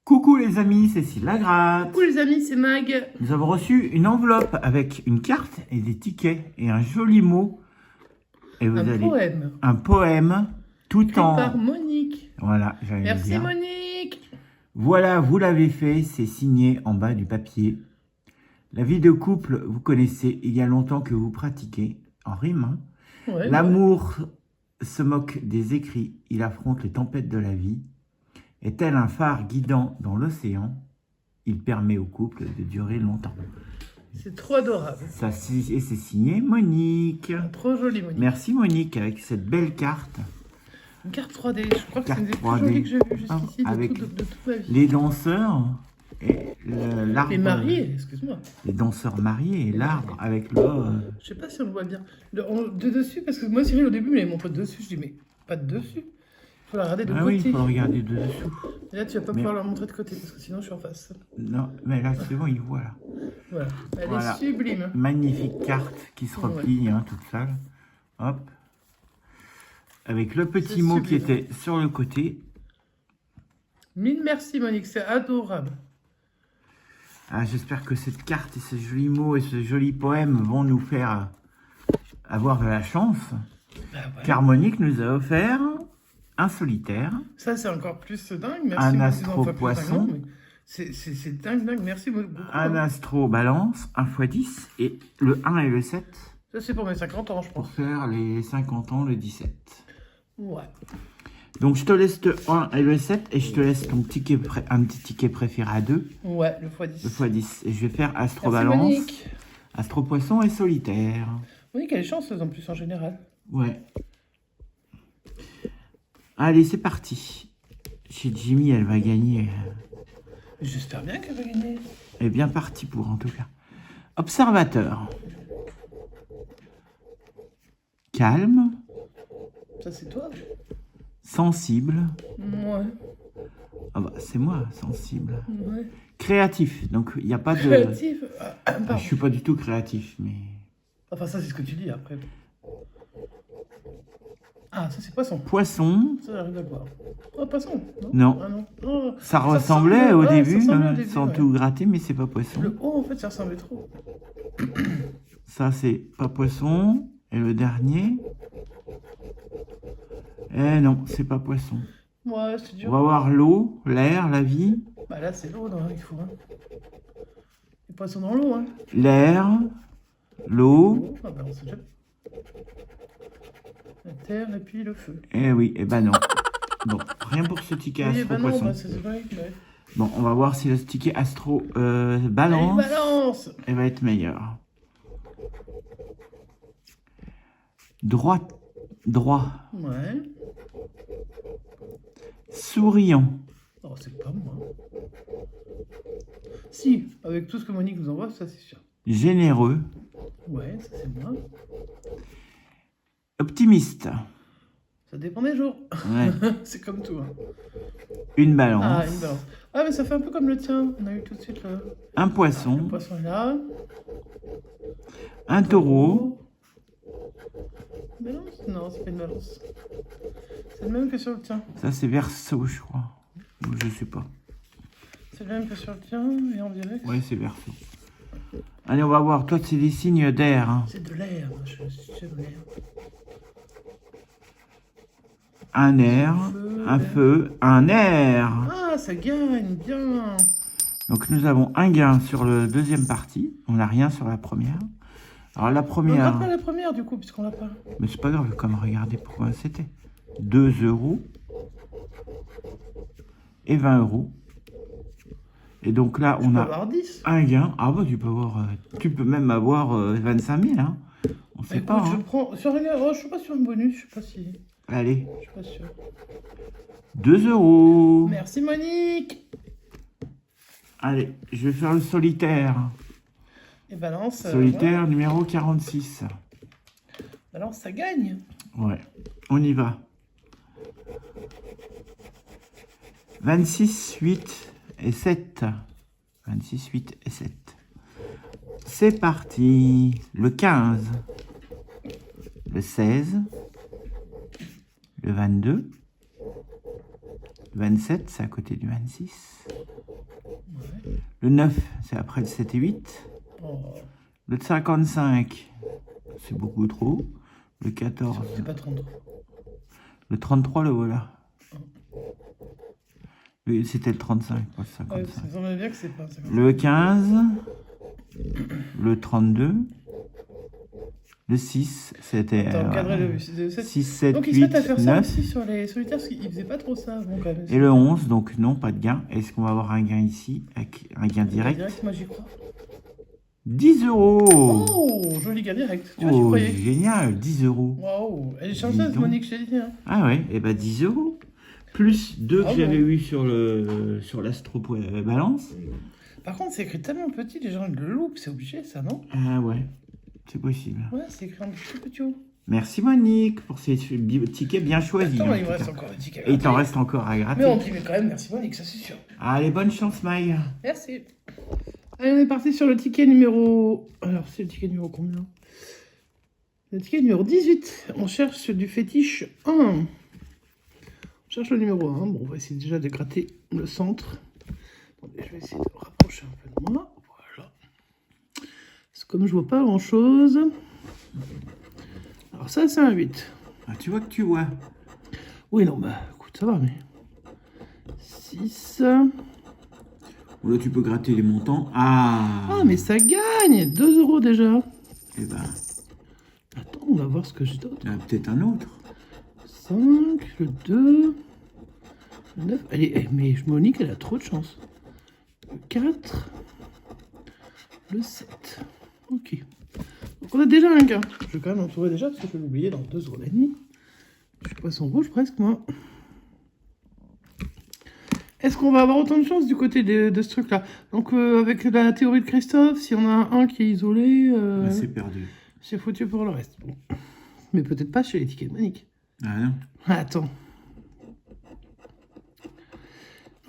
Coucou les amis, c'est Cécile Lagratte. Coucou les amis, c'est Mag. Nous avons reçu une enveloppe avec une carte et des tickets et un joli mot. Et vous allez... Poème. Un poème tout Écrit en... par Monique. Voilà, j'allais le Merci dire. Monique. Voilà, vous l'avez fait, c'est signé en bas du papier. La vie de couple, vous connaissez, il y a longtemps que vous pratiquez, en rime. Hein. Ouais, L'amour se moque des écrits, il affronte les tempêtes de la vie. Et tel un phare guidant dans l'océan, il permet au couple de durer longtemps. c'est trop adorable. Ça, et c'est signé Monique. Trop joli Monique. Merci Monique, avec cette belle carte. Une carte 3D, je crois que c'est une des plus 3D. jolies que j'ai vues jusqu'ici Avec de toute ma vie. Les danseurs et l'arbre. Les mariés, excuse-moi. Les danseurs mariés et l'arbre avec le... Je sais pas si on le voit bien. De dessus, parce que moi Cyril au début il m'avait montré de dessus, je dis mais pas de dessus. Il faut la regarder de Ah côté. oui, il faut le regarder de dessous. Et là tu vas pas pouvoir la montrer de côté parce que sinon je suis en face. Non, mais là c'est bon, il voit là. Voilà, elle Voilà. est sublime. Magnifique carte qui se replie, hein, toute seule. Hop. Avec le petit mot qui était sur le côté. Mille merci Monique, c'est adorable. Ah, j'espère que cette carte et ce joli mot et ce joli poème vont nous faire avoir de la chance. Bah ouais. Car Monique nous a offert un solitaire. Ça, c'est encore plus dingue. Merci. Un Monique, astro-poisson. C'est dingue. Merci beaucoup. Un astro-balance, 1x10. Et le 1 et le 7. Ça, c'est pour mes 50 ans, je Pour pense. faire les 50 ans, le 17. Ouais. Donc, je te laisse le 1 et le 7. Et je te laisse ton ticket un petit ticket préféré à 2. Ouais, le x10. Le x10. Et je vais faire Merci astro-balance, Monique. astro-poisson et solitaire. Monique, elle est chanceuse en plus, en général. Ouais. Allez, c'est parti. Chez Jimmy, elle va gagner. J'espère bien qu'elle va gagner. Elle est bien partie pour, en tout cas. Observateur. Calme. Ça, c'est toi? Sensible. Ouais. Ah bah, c'est moi, sensible. Ouais. Créatif. Donc, il n'y a pas de... Créatif. Je suis pas du tout créatif, mais... Enfin, ça, c'est ce que tu dis après. Ah, ça, c'est poisson. Poisson. Ça, j'arrive à le voir. Oh, poisson. Non. Ah, non. Oh, Ça ressemblait au début, ressemblait au début, sans ouais. tout gratter, mais c'est pas poisson. Le haut, en fait, ça ressemblait trop. Ça, c'est pas poisson. Et le dernier... Eh non, c'est pas poisson. Ouais, c'est On dur. va voir l'eau, l'air, la vie. Bah là, c'est l'eau, il faut. Hein. Les poissons dans l'eau, hein. L'air, l'eau, Ah bah, on sait déjà. La terre et puis le feu. eh oui, eh ben non. Bon, rien pour ce ticket Oui, bah non, astro-poisson. bah c'est vrai. Ouais. Bon, on va voir si le ticket Allez, astro-balance balance. va être meilleur. Droit, Ouais. souriant, Oh, c'est pas moi. Si, avec tout ce que Monique nous envoie, ça c'est sûr. généreux, Ouais, ça c'est moi. optimiste, Ça dépend des jours. ouais. C'est comme tout. Hein. Une balance, Ah, une balance. Ah, mais ça fait un peu comme le tien. On a eu tout de suite là. un Le poisson, poisson est là. un taureau, Balance? Non, c'est pas une balance. C'est le même que sur le tien. ça c'est verseau, je crois. Ou je sais pas. C'est le même que sur le tien, et on dirait que Ouais, c'est verseau. Allez, on va voir. Toi, c'est des signes d'air. Hein. c'est de l'air. J'aime l'air. Un air, un feu, un air. Ah, ça gagne, bien. Donc nous avons un gain sur le deuxième partie. On n'a rien sur la première. Alors la On première, regarde pas la première du coup, puisqu'on l'a pas. mais c'est pas grave, comme regardez pourquoi c'était. 2 € et 20 €. Et donc là, On on peut a avoir 10. un gain. Ah bah tu peux avoir, tu peux même avoir 25 000. Hein. On sait Écoute, pas. je Hein. prends. Oh, je suis pas sur un bonus, je sais pas si. Allez, Je suis pas sûr. 2 €. Merci Monique. Allez, je vais faire le solitaire. Et balance. Solitaire numéro 46. Balance, ça gagne. Ouais, on y va. 26, 8 et 7. 26, 8 et 7. C'est parti. Le 15. Le 16. Le 22. Le 27, c'est à côté du 26. Ouais. Le 9, c'est après le 7 et 8. Oh, Le 55, c'est beaucoup trop. Le 14, c'est pas 33. le 33, le voilà. C'était le 35, pas le Ouais, 55. ça semble bien que c'est pas 55. Le 15, le 32, le 6, c'était Attends, encadrer le 7. 6, 7, Donc ils se mettent à 8, faire ça 9. aussi sur les solitaires, parce qu'ils faisaient pas trop ça avant quand même. Et le 11, donc non, pas de gain. Est-ce qu'on va avoir un gain ici, avec un gain direct? Moi j'y crois. 10 euros. Oh, joli gain direct. Tu vois, j'y Oh, croyais. génial, 10 euros. Waouh, elle est Dis chanceuse, donc. Monique, je t'ai dit. Hein. Ah ouais, et bah 10 euros. Plus 2 Ah que bon. j'avais eu sur l'Astro Balance. Par contre, c'est écrit tellement petit, les gens ils le loupent, c'est obligé ça, non? Ah ouais, c'est possible. Ouais, c'est écrit en tout petit haut. Merci Monique pour ces tickets bien choisis. Attends, en il me tout reste cas. encore des tickets. Et il t'en reste encore à gratter. Mais on dit, mais quand même, merci Monique, ça c'est sûr. Allez, bonne chance Maï. Merci. Allez, on est parti sur le ticket numéro... Alors, c'est le ticket numéro combien? Le ticket numéro 18. On cherche du fétiche 1. On cherche le numéro 1. Bon, on va essayer déjà de gratter le centre. Attendez, je vais essayer de rapprocher un peu de moi. Voilà. Parce que comme je vois pas grand-chose... Alors ça, c'est un 8. Ah, tu vois que tu vois. Oui, non, bah, écoute, ça va, mais... 6... Ou là tu peux gratter les montants. Ah, Ah, mais ça gagne 2 euros déjà. et ben, Attends, on va voir ce que j'ai d'autre. il y en a peut-être un autre. 5, le 2, le 9. Mais Monique, elle a trop de chance. Le 4, le 7. Ok. Donc on a déjà un gain. Je vais quand même l'entourer déjà parce que je vais l'oublier dans 2 secondes et demie. Je suis poisson rouge presque, moi. Est-ce qu'on va avoir autant de chance du côté de ce truc-là? Donc avec la théorie de Christophe, si on a un qui est isolé, Là, c'est perdu. c'est foutu pour le reste. Bon. Mais peut-être pas chez les tickets de Monique. Ah non. Attends.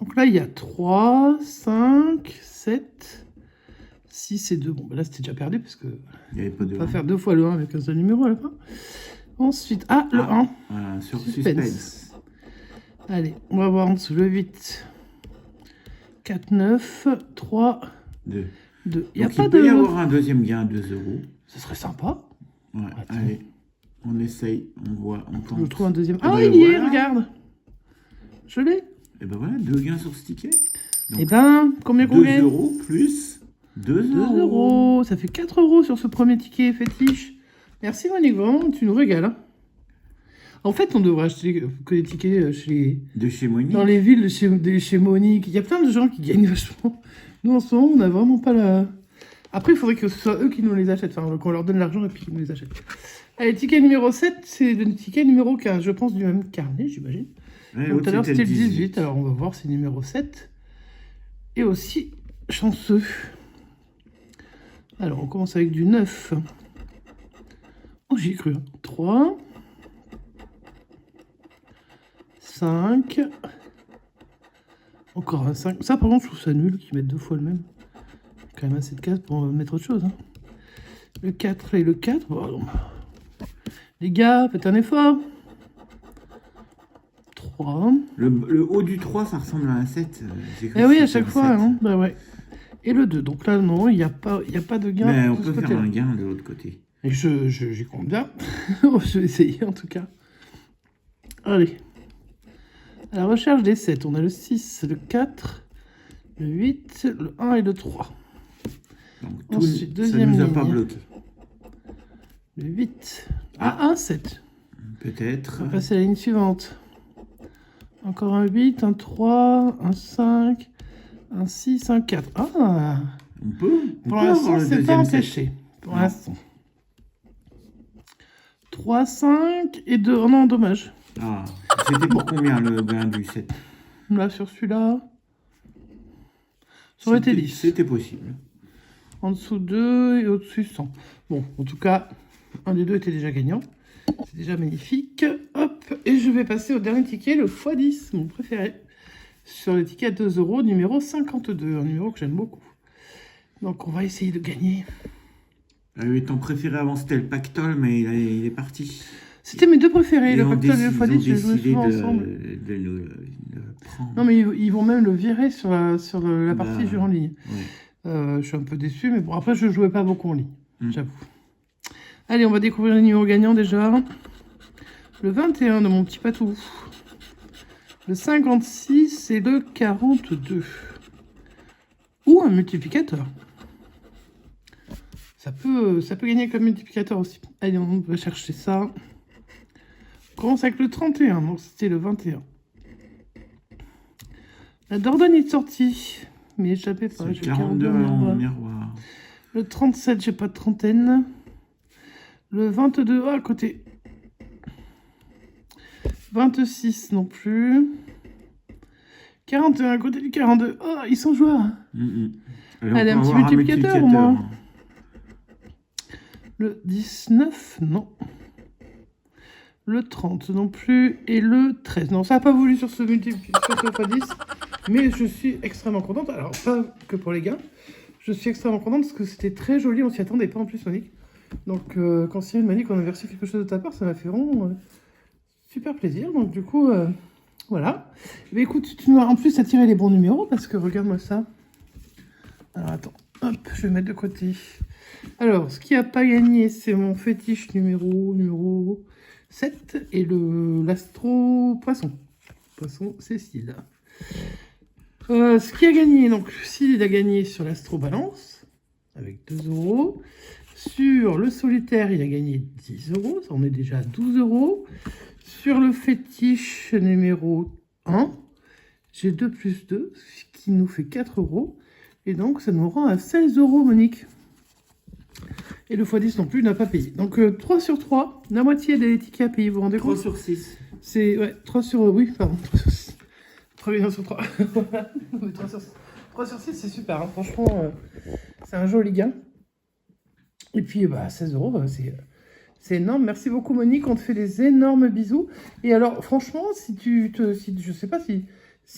Donc là, il y a 3, 5, 7, 6 et 2. Bon, bah là, c'était déjà perdu parce que Il n'y avait pas de. on va faire 2 fois le 1 avec un seul numéro à la fin. Ensuite, le 1. Voilà, sur Suspense. suspense. Allez, on va voir en dessous le 8. 4, 9, 3, 2. 2. Il n'y a Donc, pas il peut y de... avoir un deuxième gain à 2 euros. Ce serait sympa. Ouais, Attends. allez. On essaye, on voit, on tente. Je trouve un deuxième. Ah Ah, bah, il y est, voilà. regarde. Je l'ai. Et ben voilà, 2 gains sur ce ticket. Donc, Eh ben, combien qu'on 2 gagne? euros plus 2 2 euros. euros. Ça fait 4 euros sur ce premier ticket fétiche. Merci Monique, vraiment, tu nous régales. Hein. En fait, on devrait acheter que des tickets De chez Monique. dans les villes chez Monique. Il y a plein de gens qui gagnent vachement. Nous, en ce moment, on n'a vraiment pas la... Après, il faudrait que ce soit eux qui nous les achètent. Enfin, qu'on leur donne l'argent et puis qu'ils nous les achètent. Allez, ticket numéro 7, c'est le ticket numéro 15. Je pense du même carnet, j'imagine. Ouais, Donc, l'autre, tout à l'heure, c'était le 18. 18. Alors, on va voir si numéro 7 est aussi chanceux. Alors, on commence avec du 9. Oh, j'y ai cru. 3. 5. Encore un 5. Ça, par contre, je trouve ça nul qu'ils mettent 2 fois le même. Quand même assez de cases pour mettre autre chose. Hein. Le 4 et le 4. Bon, les gars, faites un effort. 3. Le haut du 3, ça ressemble à un 7. Eh oui, à chaque fois. Hein. Bah ouais. Et le 2. Donc là, non, il n'y a pas de gain. Mais on de ce peut faire côté-là. un gain de l'autre côté. Et j'y compte bien. Je vais essayer en tout cas. Allez. À la recherche des 7, on a le 6, le 4, le 8, le 1 et le 3. Donc, Ensuite, ça deuxième nous a pas ligne. bloqué. Le 8. Ah, un 7. Peut-être. On va passer à la ligne suivante. Encore un 8, un 3, un 5, un 6, un 4. Ah, On peut pour avoir l'instant, le c'est pas deuxième 7. empêché. Pour Non. l'instant. 3, 5 et 2. Oh non, dommage. Ah, c'était pour combien le gain du 7? Là, sur celui-là, ça aurait été 10. C'était possible. En dessous 2 et au-dessus 100. Bon, en tout cas, un des deux était déjà gagnant. C'est déjà magnifique. Hop, et je vais passer au dernier ticket, le x10, mon préféré. Sur le ticket à 2 euros, numéro 52, un numéro que j'aime beaucoup. Donc on va essayer de gagner. Ton préféré avant c'était le pactole, mais il est parti. C'était mes deux préférés, Et le on pactole et le ils ont x10, je les jouais décidé souvent ensemble. de le prendre. Non, mais ils vont même le virer sur la partie Bah, jeu en ligne. ouais. Je suis un peu déçu, mais bon, après, je jouais pas beaucoup en ligne, Mm. j'avoue. Allez, on va découvrir les numéros gagnants déjà. Le 21 de mon petit patou. Le 56 et le 42. Ou un multiplicateur. Ça peut gagner comme multiplicateur aussi. Allez, on va chercher ça. On commence avec le 31, donc c'était le 21. La Dordogne est sortie, mais échappé pas. C'est J'ai 42 en miroir. Le 37, j'ai pas de trentaine. Le 22, à côté. 26 non plus. 41 à côté du 42. Oh, ils sont joueurs. Allez, un petit multiplicateur, moi. Le 19, non. Le 30 non plus. Et le 13. Non, ça n'a pas voulu sur ce multiplicateur x10. Mais je suis extrêmement contente. Alors, pas que pour les gars. Je suis extrêmement contente parce que c'était très joli. On s'y attendait pas en plus, Monique. Donc, quand Cyril m'a dit qu'on avait reçu quelque chose de ta part, ça m'a fait vraiment super plaisir. Donc, du coup, voilà. Mais écoute, tu m'as en plus attiré les bons numéros parce que regarde-moi ça. Alors, attends. Hop, je vais mettre de côté. Alors, ce qui n'a pas gagné, c'est mon fétiche numéro 7 et l'astro poisson. Poisson Cécile. Ce qui a gagné, donc, Cécile a gagné sur l'astro balance avec 2 €. Sur le solitaire, il a gagné 10 €. Ça en est déjà à 12 €. Sur le fétiche numéro 1, j'ai 2 plus 2, ce qui nous fait 4 €. Et donc, ça nous rend à 16 €, Monique. Et le x10 non plus n'a pas payé. Donc, 3 sur 3, la moitié des tickets à payer, vous vous rendez compte? 3 sur 6. C'est, ouais, 3 sur... Oui, pardon, 3 sur 6. 3 sur 3. 3 sur 6, c'est super, hein. Franchement, c'est un joli gain. Et puis, 16 €, c'est énorme. Merci beaucoup, Monique. On te fait des énormes bisous. Et alors, franchement, je sais pas si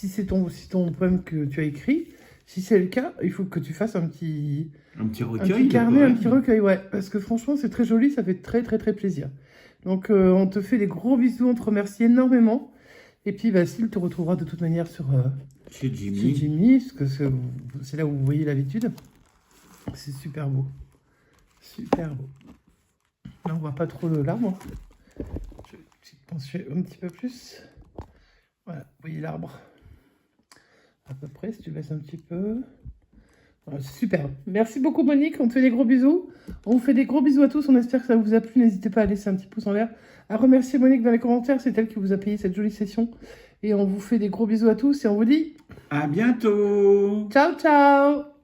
c'est ton poème que tu as écrit. Si c'est le cas, il faut que tu fasses un petit recueil. Un petit carnet, un petit recueil, ouais. Parce que franchement, c'est très joli. Ça fait très, très, très plaisir. Donc, on te fait des gros bisous. On te remercie énormément. Et puis, Steve te retrouvera de toute manière chez chez Jimmy, parce que c'est là où vous voyez l'habitude. C'est super beau. Super beau. Là, on voit pas trop l'arbre. Je vais pencher un petit peu plus. Voilà, vous voyez l'arbre. À peu près, si tu baisses un petit peu. Voilà, c'est super. Merci beaucoup, Monique. On te fait des gros bisous. On vous fait des gros bisous à tous. On espère que ça vous a plu. N'hésitez pas à laisser un petit pouce en l'air. À remercier Monique dans les commentaires. C'est elle qui vous a payé cette jolie session. Et on vous fait des gros bisous à tous. Et on vous dit à bientôt. ciao, ciao.